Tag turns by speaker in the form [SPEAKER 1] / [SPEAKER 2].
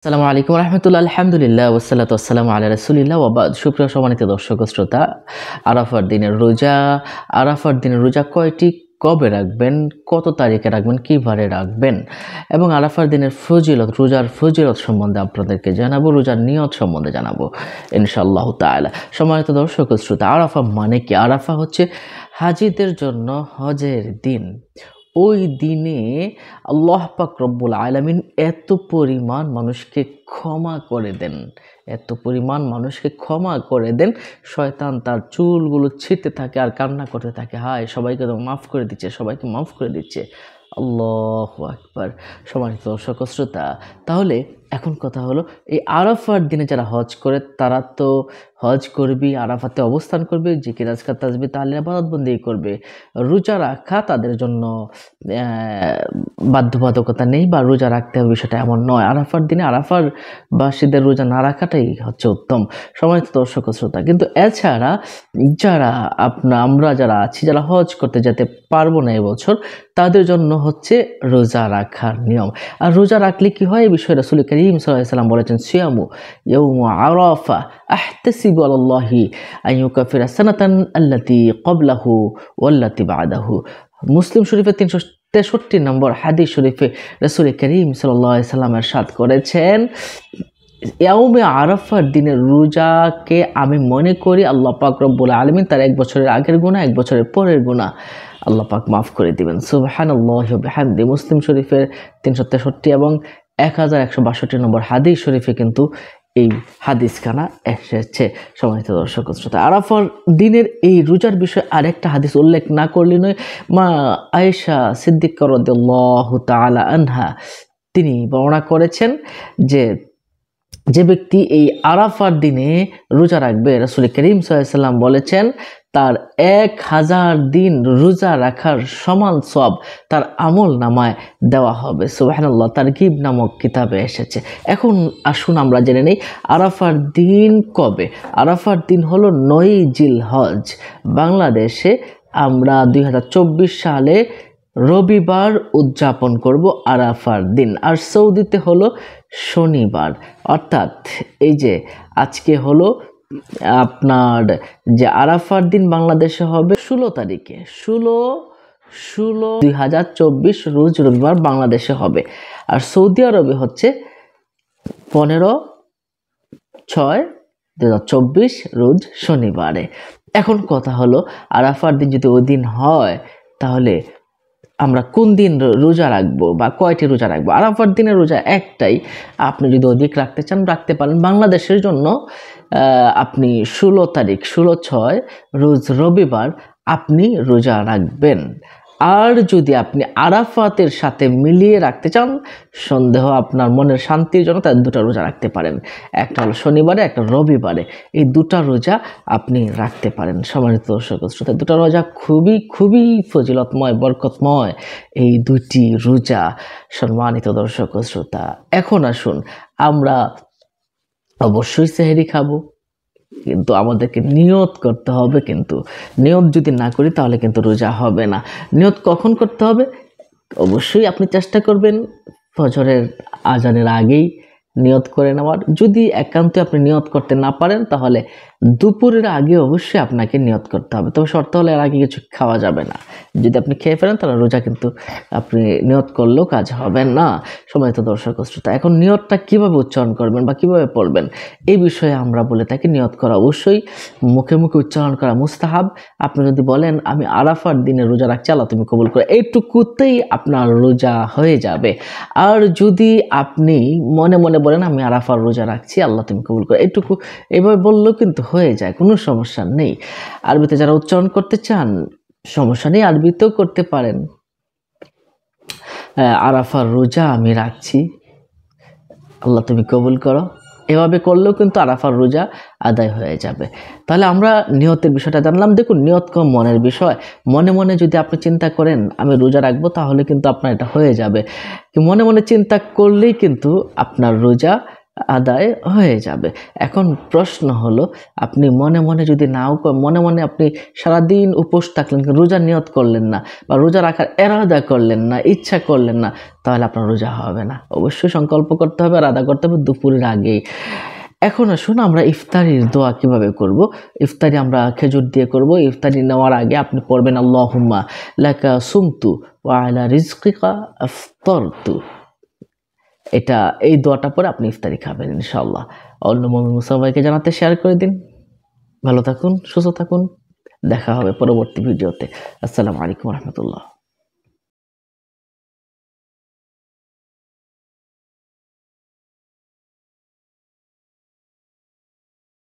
[SPEAKER 1] আসসালামু আলাইকুম রহমতুল্লাহ, আলহামদুলিল্লাহ, ওয়াসসালাতু ওয়াসসালামু আলা রাসূলিল্লাহ ওয়া বাদ। সুপ্রিয় সম্মানিত দর্শক ও শ্রোতা, আরাফার দিনের রোজা কয়টি, কবে রাখবেন, কত তারিখে রাখবেন, কিভাবে রাখবেন এবং আরাফার দিনের রোজার ফজিলত সম্বন্ধে আপনাদেরকে জানাবো, রোজার নিয়ত সম্বন্ধে জানাবো ইনশাআল্লাহ তাআলা। সম্মানিত দর্শক ও শ্রোতা, আরাফা মানে কি? আরাফা হচ্ছে হাজীদের জন্য হজের দিন। ওই দিনে আল্লাহ পাক রব্বুল আলামিন এত পরিমাণ মানুষকে ক্ষমা করে দেন, শয়তান তার চুলগুলো ছিঁড়তে থাকে আর কান্না করতে থাকে, হায় সবাইকে তো মাফ করে দিচ্ছে, সবাইকে মাফ করে দিচ্ছে। আল্লাহু আকবার। সম্মানিত দর্শক ও শ্রোতা, তাহলে এখন কথা হলো, এই আরাফার দিনে যারা হজ করে তারা তো হজ করবে, আরাফাতে অবস্থান করবে, জিকির আজকার তাসবিহ তাহলিল ইবাদতবন্দি করবে। রোজা রাখা তাদের জন্য বাধ্যবাধকতা নেই বা রোজা রাখতে হবে বিষয়টা এমন নয়। আরাফার দিনে আরাফার বাসীদের রোজা না রাখাটাই হচ্ছে উত্তম। সম্মানিত দর্শক ও শ্রোতা, কিন্তু এছাড়া আমরা যারা আছি, যারা হজ করতে যেতে পারবো না এবছর, তাদের জন্য হচ্ছে রোজা রাখার নিয়ম। আর রোজা রাখলে কি হয়, এই বিষয়ে রাসূল কারীম সাল্লাল্লাহু আলাইহি ওয়াসাল্লাম বলেছেন, সিয়ামু ইয়াউমু আরাফা আহতাসিবু আলাল্লাহি আন ইউকাফিরা সানাতান আল্লাতী ক্বাবলাহু ওয়াল্লাতী বা'দাহু। মুসলিম শরীফের 363 নম্বর হাদিস শরীফে রাসূল কারীম সাল্লাল্লাহু আলাইহি ওয়াসাল্লাম ইরশাদ করেছেন, ইয়াউমে আরাফার দিনের রোজাকে আমি মনে করি আল্লাহ পাক রব্বুল আলামিন তার 1 বছরের আগের গুনাহ, 1 বছরের পরের গুনাহ আল্লাহ পাক মাফ করে দিবেন। সুবহানাল্লাহি ওয়া বিহামদি। মুসলিম শরীফের 363 এবং 1162 নম্বর হাদিস শরীফে কিন্তু এই হাদিসখানা এসেছে। সম্মানিত দর্শক ও শ্রোতা, আরাফার দিনের এই রোজার বিষয়ে আরেকটা হাদিস উল্লেখ না করলে নয়। মা আয়েশা সিদ্দিকা রাদিয়াল্লাহু তাআলা আনহা তিনি বর্ণনা করেছেন যে ব্যক্তি এই আরাফার দিনে রোজা রাখবে, রাসূল কারীম সাল্লাল্লাহু আলাইহি ওয়াসাল্লাম বলেছেন তার 1000 দিন রোজা রাখার সমান সওয়াব তার আমল নামায় দেওয়া হবে। সুবহানাল্লাহ, তারগীব নামক কিতাবে এসেছে। এখন আসুন আমরা জেনে নেই আরাফার দিন কবে। আরাফার দিন হলো 9 জিলহজ। বাংলাদেশে আমরা 2024 সালে রবিবার উদযাপন করব আরাফার দিন, আর সৌদিতে হলো শনিবার। অর্থাৎ এই যে আজকে হলো আপনার যে আরাফার দিন বাংলাদেশে হবে 16 তারিখে, 16/2024 রোজ রবিবার বাংলাদেশে হবে, আর সৌদি আরবে হচ্ছে 15/6/2024 রোজ শনিবারে। এখন কথা হলো, আরাফার দিন যদি ওই দিন হয় তাহলে আমরা কোন দিন রোজা রাখবো বা কয়টি রোজা রাখবো? আরাফার দিনের রোজা একটাই। আপনি যদি অধিক রাখতে চান রাখতে পারেন। বাংলাদেশের জন্য আপনি 16 তারিখ 16/6 রোজ রবিবার আপনি রোজা রাখবেন। আর যদি আপনি আরাফাতের সাথে মিলিয়ে রাখতে চান, সন্দেহ আপনার মনের শান্তির জন্য, তার 2টা রোজা রাখতে পারেন। একটা হলো শনিবারে, একটা রবিবারে। এই 2টা রোজা আপনি রাখতে পারেন। সম্মানিত দর্শক শ্রোতা, 2টা রোজা খুবই খুবই ফজিলতময়, বরকতময় এই 2টি রোজা। সম্মানিত দর্শক শ্রোতা, এখন আসুন, আমরা অবশ্যই সেহরি খাবো, কিন্তু আমাদেরকে নিয়ত করতে হবে। কিন্তু নিয়ত যদি না করি তাহলে কিন্তু রোজা হবে না। নিয়ত কখন করতে হবে? অবশ্যই আপনি চেষ্টা করবেন ফজরের আজানের আগেই নিয়ত করে নেওয়ার। যদি একান্ত আপনি নিয়ত করতে না পারেন তাহলে দুপুরের আগে অবশ্যই আপনাকে নিয়ত করতে হবে। তবে শর্ত হলে এর আগে কিছু খাওয়া যাবে না। যদি আপনি খেয়ে ফেলেন তাহলে রোজা কিন্তু আপনি নিয়ত করলেও কাজ হবে না। সম্মানিত দর্শক শ্রোতা, এখন নিয়তটা কিভাবে উচ্চারণ করবেন বা কিভাবে পড়বেন এই বিষয়ে আমরা বলে থাকি, নিয়ত করা অবশ্যই মুখে মুখে উচ্চারণ করা মুস্তাহাব। আপনি যদি বলেন আমি আরাফার দিনে রোজা রাখছি, আল্লাহ তুমি কবুল করে, এইটুকুতেই আপনার রোজা হয়ে যাবে। আর যদি আপনি মনে মনে বলেন আমি আরাফার রোজা রাখছি, আল্লাহ তুমি কবুল করে, এইটুকু এভাবে বললেও কিন্তু হয়ে যায়, কোনো সমস্যা নেই। আরবিতে যারা উচ্চারণ করতে চান সমস্যা নেই, আরবিতেও করতে পারেন। আরাফার রোজা আমি রাখছি, আল্লাহ তুমি কবুল করো, এভাবে করলেও কিন্তু আরাফার রোজা আদায় হয়ে যাবে। তাহলে আমরা নিয়তের বিষয়টা জানলাম। দেখুন, নিয়ত কম মনের বিষয়। মনে মনে যদি আপনি চিন্তা করেন আমি রোজা রাখবো, তাহলে কিন্তু আপনার এটা হয়ে যাবে। মনে মনে চিন্তা করলেই কিন্তু আপনার রোজা আদায় হয়ে যাবে। এখন প্রশ্ন হলো, আপনি মনে মনে যদি নাও মনে মনে আপনি সারাদিন উপোস থাকলেন, রোজা নিয়ত করলেন না বা রোজা রাখার এরাদা করলেন না, ইচ্ছা করলেন না, তাহলে আপনার রোজা হবে না। অবশ্যই সংকল্প করতে হবে আর আদা করতে হবে দুপুরের আগেই। এখন আসুন আমরা ইফতারির দোয়া কিভাবে করব। ইফতারি আমরা খেজুর দিয়ে করব। ইফতারি নেওয়ার আগে আপনি পড়বেন আল্লাহুম্মা লাকা সুমতু ওয়া আলা রিজকিকা আফতারতু। এই দোয়াটা পরে আপনি ইফতারি খাবেন ইনশাআল্লাহ। অন্য মুমিন সবাইকে জানাতে শেয়ার করে দিন। ভালো থাকুন, সুস্থ থাকুন। দেখা হবে পরবর্তী ভিডিওতে। আসসালামু আলাইকুম ওয়া রাহমাতুল্লাহ।